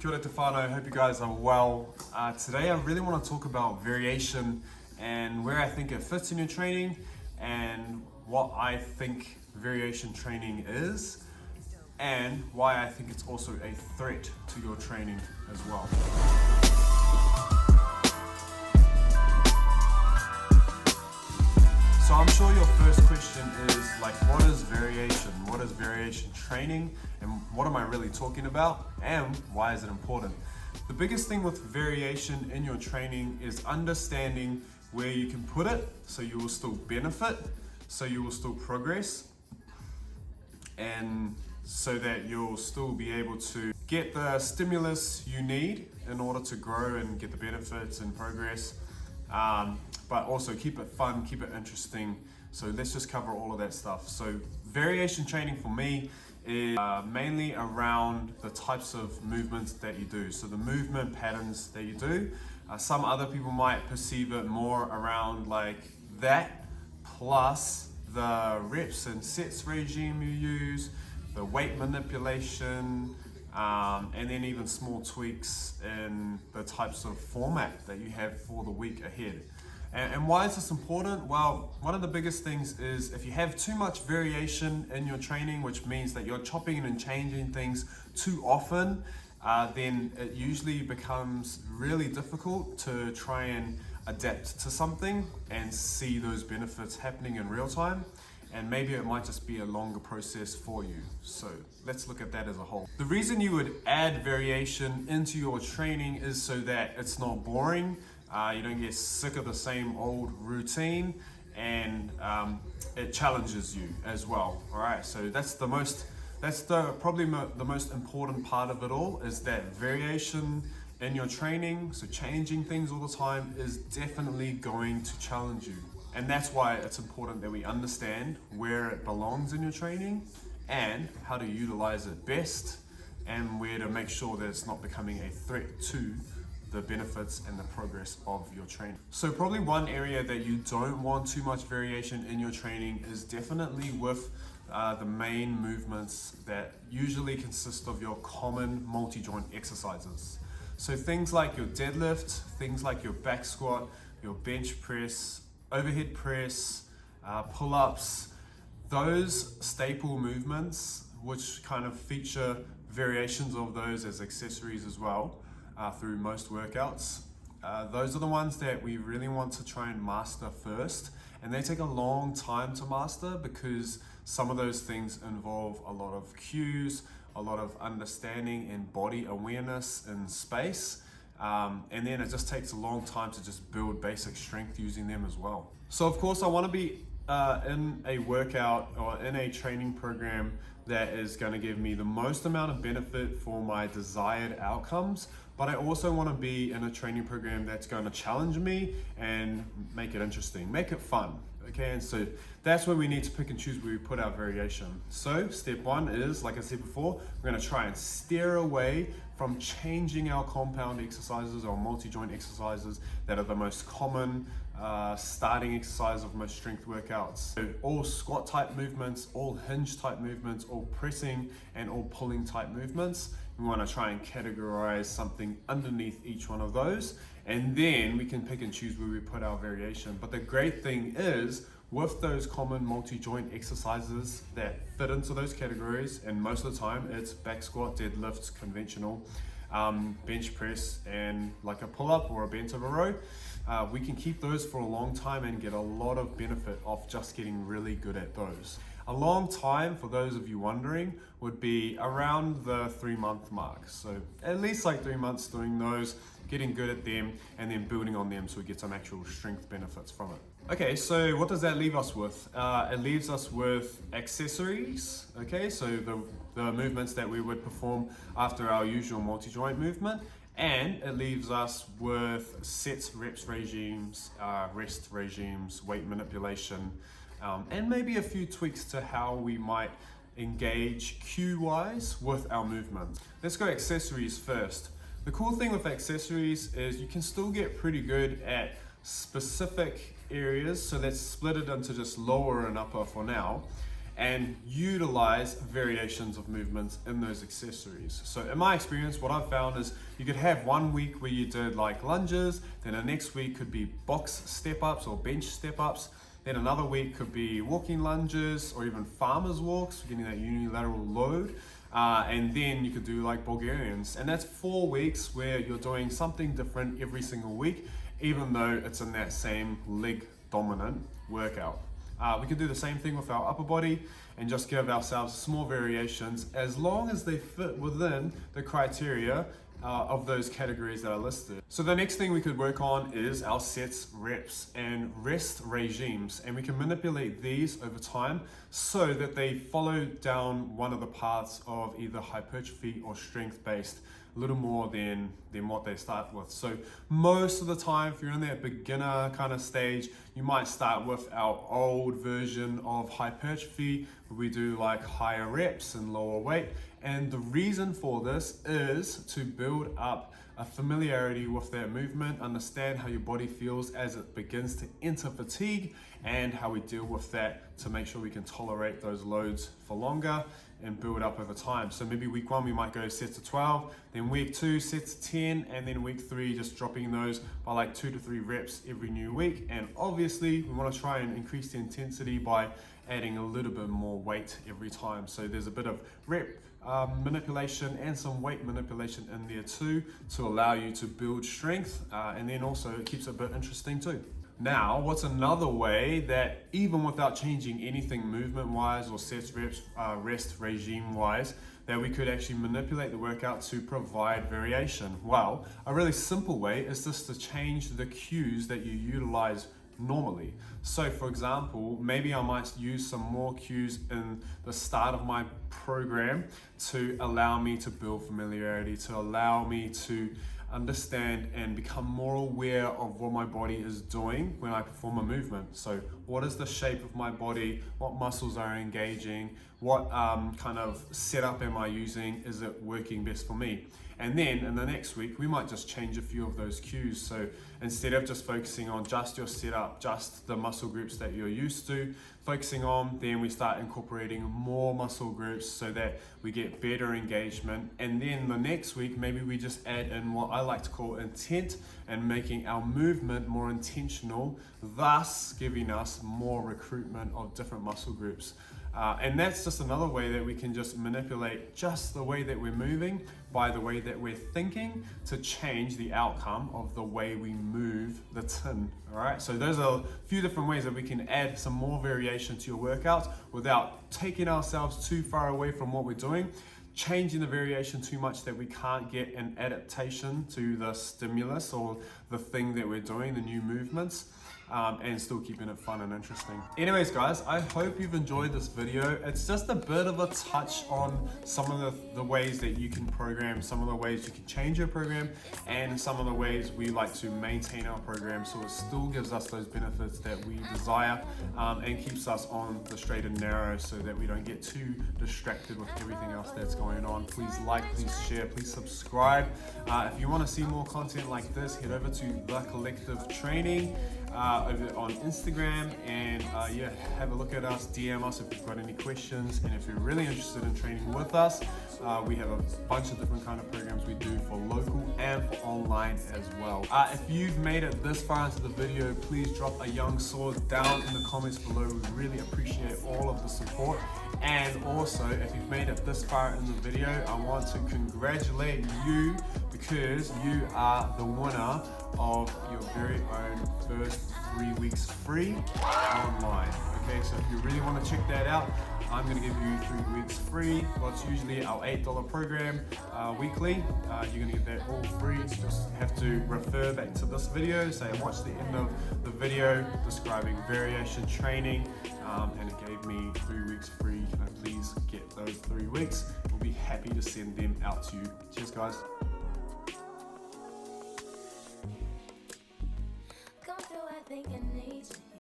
Kia ora te whānau, hope you guys are well. Today I really want to talk about variation and where I think it fits in your training and what I think variation training is and why I think it's also a threat to your training as well. So I'm sure your first question is like, what is variation? What is variation training? And what am I really talking about? And why is it important? The biggest thing with variation in your training is understanding where you can put it so you will still benefit, so you will still progress, and so that you'll still be able to get the stimulus you need in order to grow and get the benefits and progress. But also keep it fun, keep it interesting. So let's just cover all of that stuff. So variation training for me is mainly around the types of movements that you do. So the movement patterns that you do. Some other people might perceive it more around like that, plus the reps and sets regime you use, the weight manipulation, and then even small tweaks in the types of format that you have for the week ahead. And why is this important? Well, one of the biggest things is if you have too much variation in your training, which means that you're chopping and changing things too often, then it usually becomes really difficult to try and adapt to something and see those benefits happening in real time. And maybe it might just be a longer process for you. So let's look at that as a whole. The reason you would add variation into your training is so that it's not boring, you don't get sick of the same old routine, and it challenges you as well. All right, so that's probably the most important part of it all, is that variation in your training. So changing things all the time is definitely going to challenge you. And that's why it's important that we understand where it belongs in your training and how to utilize it best, and where to make sure that it's not becoming a threat to the benefits and the progress of your training. So probably one area that you don't want too much variation in your training is definitely with the main movements that usually consist of your common multi-joint exercises. So things like your deadlift, things like your back squat, your bench press, overhead press, pull-ups, those staple movements, which kind of feature variations of those as accessories as well through most workouts. Those are the ones that we really want to try and master first, and they take a long time to master because some of those things involve a lot of cues, a lot of understanding and body awareness in space. And then it just takes a long time to just build basic strength using them as well. So of course I want to be in a workout or in a training program that is going to give me the most amount of benefit for my desired outcomes, but I also want to be in a training program that's going to challenge me and make it interesting, make it fun. Okay, and so that's where we need to pick and choose where we put our variation. So step one is, like I said before, we're going to try and steer away from changing our compound exercises or multi-joint exercises that are the most common starting exercise of most strength workouts. So all squat type movements, all hinge type movements, all pressing and all pulling type movements. We want to try and categorize something underneath each one of those, and then we can pick and choose where we put our variation. But the great thing is, with those common multi-joint exercises that fit into those categories, and most of the time it's back squat, deadlifts, conventional, bench press, and like a pull-up or a bent over row, we can keep those for a long time and get a lot of benefit off just getting really good at those. A long time, for those of you wondering, would be around the 3-month mark. So at least like 3 months doing those, getting good at them, and then building on them so we get some actual strength benefits from it. Okay, so what does that leave us with? It leaves us with accessories, okay? So the movements that we would perform after our usual multi-joint movement, and it leaves us with sets, reps regimes, rest regimes, weight manipulation, and maybe a few tweaks to how we might engage cue-wise with our movement. Let's go accessories first. The cool thing with accessories is you can still get pretty good at specific areas, so let's split it into just lower and upper for now. and utilize variations of movements in those accessories. So in my experience, what I've found is you could have 1 week where you did like lunges, then the next week could be box step-ups or bench step-ups, then another week could be walking lunges or even farmer's walks, getting that unilateral load. And then you could do like Bulgarians. And that's 4 weeks where you're doing something different every single week, even though it's in that same leg dominant workout. We could do the same thing with our upper body and just give ourselves small variations as long as they fit within the criteria of those categories that are listed. So the next thing we could work on is our sets, reps, and rest regimes, and we can manipulate these over time so that they follow down one of the paths of either hypertrophy or strength based, a little more than what they start with. So most of the time, if you're in that beginner kind of stage, you might start with our old version of hypertrophy, where we do like higher reps and lower weight. And the reason for this is to build up a familiarity with that movement, understand how your body feels as it begins to enter fatigue, and how we deal with that to make sure we can tolerate those loads for longer and build up over time. So maybe week 1 we might go sets to 12, then week 2 sets to 10, and then week 3 just dropping those by like 2 to 3 reps every new week. And obviously we want to try and increase the intensity by adding a little bit more weight every time. So there's a bit of rep manipulation and some weight manipulation in there too, to allow you to build strength, and then also it keeps it a bit interesting too. Now, what's another way that even without changing anything movement wise or sets, reps, rest regime wise, that we could actually manipulate the workout to provide variation? Well, a really simple way is just to change the cues that you utilize normally. So for example, maybe I might use some more cues in the start of my program to allow me to build familiarity, to allow me to understand and become more aware of what my body is doing when I perform a movement. So what is the shape of my body? What muscles are engaging? What kind of setup am I using? Is it working best for me? And then in the next week, we might just change a few of those cues. So instead of just focusing on just your setup, just the muscle groups that you're used to focusing on, then we start incorporating more muscle groups so that we get better engagement. And then the next week, maybe we just add in what I like to call intent and making our movement more intentional, thus giving us more recruitment of different muscle groups. And that's just another way that we can just manipulate just the way that we're moving by the way that we're thinking to change the outcome of the way we move the tin. All right, so those are a few different ways that we can add some more variation to your workouts without taking ourselves too far away from what we're doing, changing the variation too much that we can't get an adaptation to the stimulus or the thing that we're doing, the new movements. And still keeping it fun and interesting. Anyways guys, I hope you've enjoyed this video. It's just a bit of a touch on some of the ways that you can program, some of the ways you can change your program, and some of the ways we like to maintain our program so it still gives us those benefits that we desire, and keeps us on the straight and narrow so that we don't get too distracted with everything else that's going on. Please like, please share, please subscribe. If you want to see more content like this, head over to The Collective Training over on Instagram, and yeah, have a look at us, DM us if you've got any questions, and if you're really interested in training with us, we have a bunch of different kind of programs we do for local and for online as well. If you've made it this far into the video, please drop a young sword down in the comments below. We really appreciate all of the support. And also, if you've made it this far in the video, I want to congratulate you because you are the winner of your very own first 3 weeks free online. Okay, so if you really want to check that out, I'm going to give you 3 weeks free. Well, it's usually our $8 program weekly. You're going to get that all free. You just have to refer back to this video, say I watched the end of the video describing variation training, and it gave me 3 weeks free. Can I please get those 3 weeks? We'll be happy to send them out to you. Cheers guys.